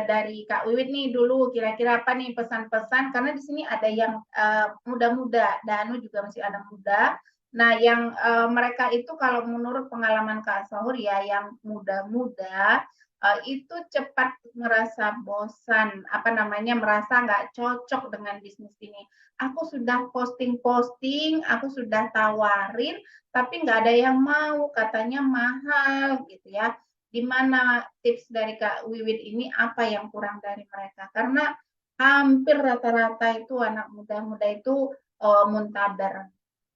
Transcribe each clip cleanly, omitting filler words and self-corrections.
dari Kak Wiwit nih dulu, kira-kira apa nih pesan-pesan, karena di sini ada yang muda-muda, Danu juga masih ada muda. Nah, yang mereka itu kalau menurut pengalaman Kak Sahur ya, yang muda-muda itu cepat merasa bosan, apa namanya, merasa nggak cocok dengan bisnis ini. Aku sudah posting-posting, aku sudah tawarin, tapi nggak ada yang mau, katanya mahal gitu ya. Di mana tips dari Kak Wiwit ini apa yang kurang dari mereka? Karena hampir rata-rata itu anak muda-muda itu muntaber,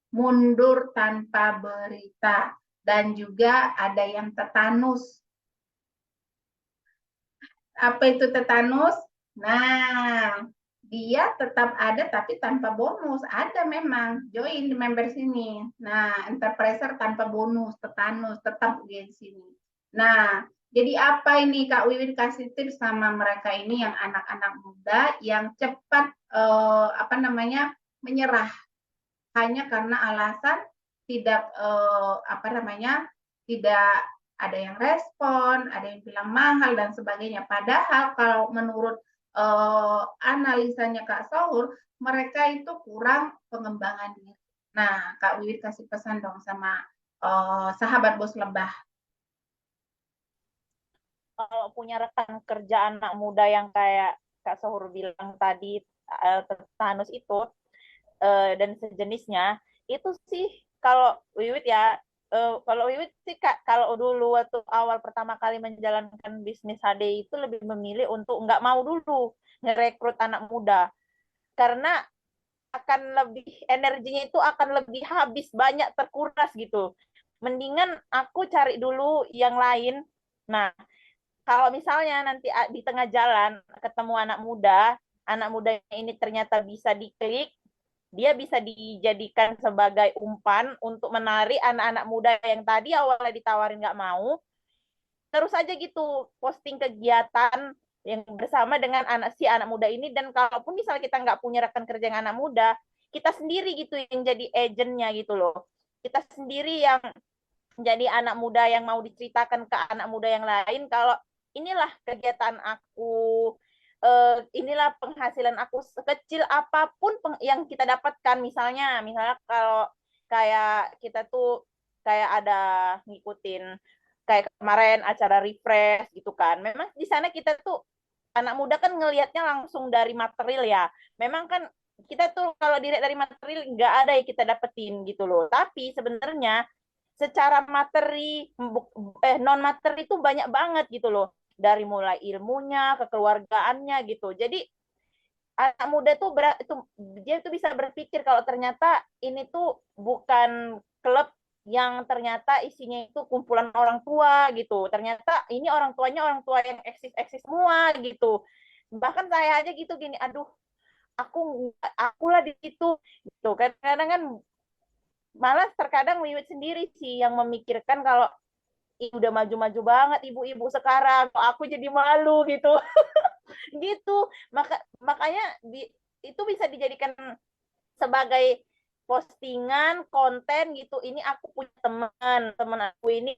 mundur tanpa berita, dan juga ada yang tetanus. Apa itu tetanus? Nah, dia tetap ada tapi tanpa bonus. Ada memang, join di member sini. Nah, enterpriser tanpa bonus, tetanus, tetap dia di sini. Nah, jadi apa ini Kak Wiwin kasih tips sama mereka ini yang anak-anak muda yang cepat apa namanya menyerah hanya karena alasan tidak apa namanya tidak ada yang respon, ada yang bilang mahal dan sebagainya. Padahal kalau menurut analisanya Kak Saur, mereka itu kurang pengembangan diri. Nah, Kak Wiwit kasih pesan dong sama sahabat bos lebah. Kalau punya rekan kerja anak muda yang kayak Kak Sohur bilang tadi, Thanos itu dan sejenisnya, itu sih kalau Wiwit ya, kalau Wiwit sih Kak, kalau dulu waktu awal pertama kali menjalankan bisnis HD itu lebih memilih untuk nggak mau dulu ngerekrut anak muda, karena akan lebih energinya itu akan lebih habis, banyak terkuras gitu. Mendingan aku cari dulu yang lain. Nah, kalau misalnya nanti di tengah jalan ketemu anak muda ini ternyata bisa diklik, dia bisa dijadikan sebagai umpan untuk menarik anak-anak muda yang tadi awalnya ditawarin nggak mau, terus aja gitu posting kegiatan yang bersama dengan anak muda ini. Dan kalaupun misalnya kita nggak punya rekan kerja yang anak muda, kita sendiri gitu yang jadi agentnya gitu loh, kita sendiri yang jadi anak muda yang mau diceritakan ke anak muda yang lain kalau inilah kegiatan aku, inilah penghasilan aku, sekecil apapun yang kita dapatkan. Misalnya kalau kayak kita tuh kayak ada ngikutin kayak kemarin acara refresh gitu kan, memang di sana kita tuh anak muda kan ngelihatnya langsung dari material ya, memang kan kita tuh kalau dilihat dari material nggak ada yang kita dapetin gitu loh, tapi sebenarnya secara materi non materi itu banyak banget gitu loh, dari mulai ilmunya, kekeluargaannya gitu. Jadi anak muda tuh itu dia tuh bisa berpikir kalau ternyata ini tuh bukan klub yang ternyata isinya itu kumpulan orang tua gitu. Ternyata ini orang tuanya orang tua yang eksis semua gitu. Bahkan saya aja gitu gini, aduh aku lah di situ gitu. Kadang-kadang kan malah terkadang Wiwit sendiri sih yang memikirkan kalau udah maju-maju banget ibu-ibu sekarang, kok aku jadi malu gitu. Gitu. Makanya itu bisa dijadikan sebagai postingan konten gitu. Ini aku punya teman aku ini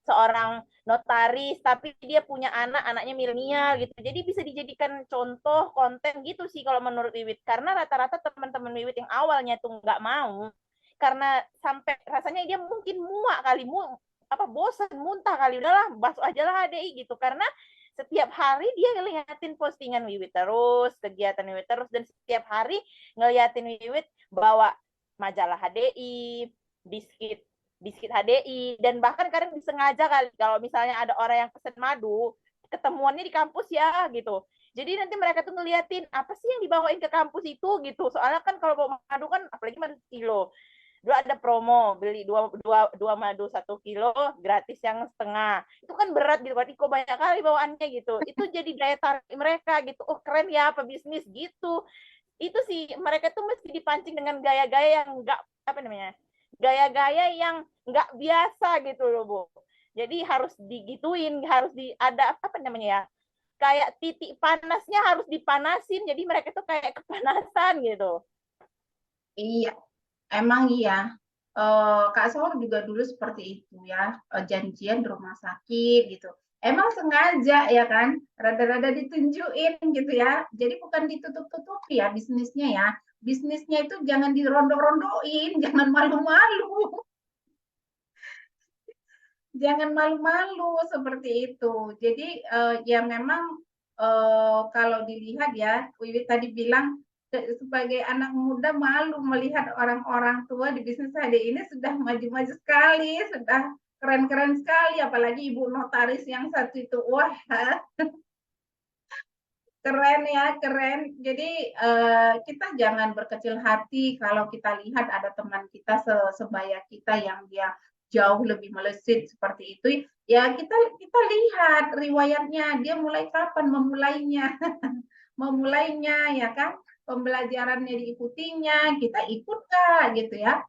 seorang notaris tapi dia punya anaknya milenial gitu, jadi bisa dijadikan contoh konten gitu sih kalau menurut Wiwit, karena rata-rata teman-teman Wiwit yang awalnya tuh nggak mau karena sampai rasanya dia mungkin muak kali, apa bosan muntah kali, udahlah masuk aja lah HDI gitu, karena setiap hari dia ngeliatin postingan Wiwit terus, kegiatan Wiwit terus, dan setiap hari ngeliatin Wiwit bawa majalah HDI, biskit biskit HDI, dan bahkan kadang disengaja kali kalau misalnya ada orang yang pesen madu, ketemuannya di kampus ya gitu. Jadi nanti mereka tuh ngeliatin apa sih yang dibawain ke kampus itu gitu. Soalnya kan kalau bawa madu kan apalagi madu kilo, dulu ada promo beli dua madu 1 kilo gratis yang setengah, itu kan berat gitu, berarti kok banyak kali bawaannya gitu, itu jadi daya tarik mereka gitu, oh keren ya pebisnis gitu. Itu sih mereka tuh mesti dipancing dengan gaya-gaya yang enggak, apa namanya, gaya-gaya yang nggak biasa gitu loh Bu. Jadi harus digituin, harus ada apa namanya ya, kayak titik panasnya harus dipanasin, jadi mereka tuh kayak kepanasan gitu. Iya, emang iya. Kak Saur juga dulu seperti itu ya, janjian di rumah sakit gitu. emang sengaja ya kan, rada-rada ditunjukin gitu ya. Jadi bukan ditutup-tutupi ya bisnisnya ya. Bisnisnya itu jangan dirondo-rondoin, jangan malu-malu. Jangan malu-malu seperti itu. Jadi ya memang kalau dilihat ya, Wiwit tadi bilang sebagai anak muda malu melihat orang-orang tua di bisnis HD ini sudah maju-maju sekali, sudah keren-keren sekali, apalagi ibu notaris yang satu itu, wah keren ya, keren. Jadi kita jangan berkecil hati kalau kita lihat ada teman kita sebaya kita yang dia jauh lebih melesat seperti itu. Ya kita lihat riwayatnya, dia mulai kapan memulainya, memulainya ya kan, pembelajarannya diikutinya, kita ikut gak gitu ya.